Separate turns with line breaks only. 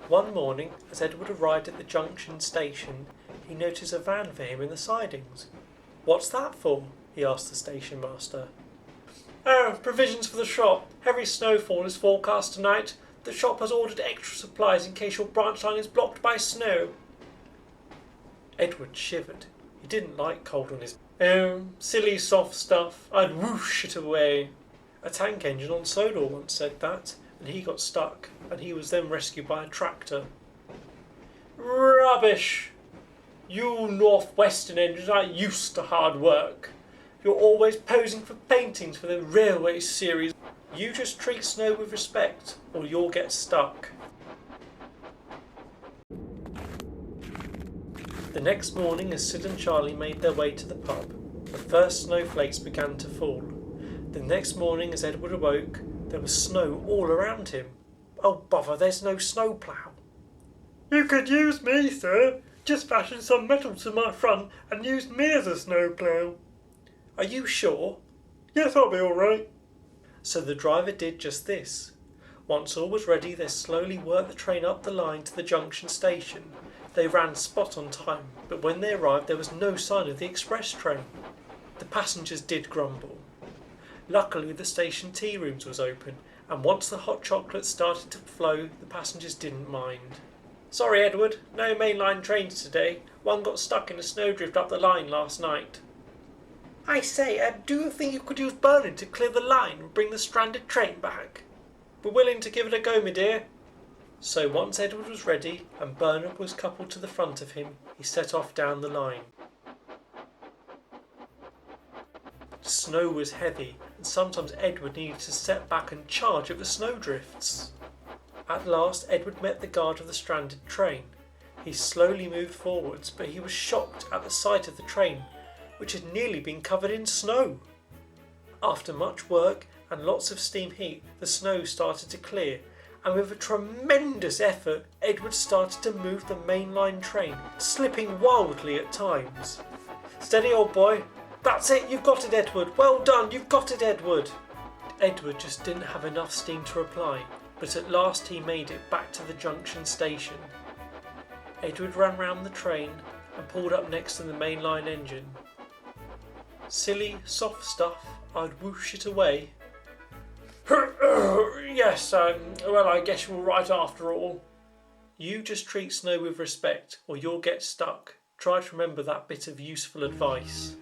One morning, as Edward arrived at the junction station, he noticed a van for him in the sidings. "What's that for?" he asked the station master. "Oh, provisions for the shop. Heavy snowfall is forecast tonight. The shop has ordered extra supplies in case your branch line is blocked by snow." Edward shivered. He didn't like cold on his... "Oh, silly soft stuff. I'd whoosh it away." A tank engine on Sodor once said that, and he got stuck, and he was then rescued by a tractor. "Rubbish! You Northwestern engines aren't used to hard work. You're always posing for paintings for the Railway Series. You just treat snow with respect, or you'll get stuck." The next morning, as Sid and Charlie made their way to the pub, the first snowflakes began to fall. The next morning, as Edward awoke, there was snow all around him. "Oh bother, there's no snowplough." "You could use me, sir. Just fashion some metal to my front and use me as a snowplough." "Are you sure?" "Yes, I'll be all right." So the driver did just this. Once all was ready, they slowly worked the train up the line to the junction station. They ran spot on time, but when they arrived there was no sign of the express train. The passengers did grumble. Luckily the station tea rooms was open, and once the hot chocolate started to flow, the passengers didn't mind. "Sorry, Edward, no mainline trains today. One got stuck in a snowdrift up the line last night." "I say, Ed, do you think you could use Bernard to clear the line and bring the stranded train back?" "We're willing to give it a go, my dear." So once Edward was ready and Bernard was coupled to the front of him, he set off down the line. The snow was heavy, and sometimes Edward needed to step back and charge at the snowdrifts. At last Edward met the guard of the stranded train. He slowly moved forwards, but he was shocked at the sight of the train, which had nearly been covered in snow. After much work and lots of steam heat, the snow started to clear, and with a tremendous effort, Edward started to move the mainline train, slipping wildly at times. "Steady, old boy. That's it, you've got it, Edward. Well done, you've got it, Edward." Edward just didn't have enough steam to reply, but at last he made it back to the junction station. Edward ran round the train and pulled up next to the mainline engine. "Silly, soft stuff, I'd whoosh it away." "Yes, well, I guess you're right after all." You just treat snow with respect, or you'll get stuck. Try to remember that bit of useful advice.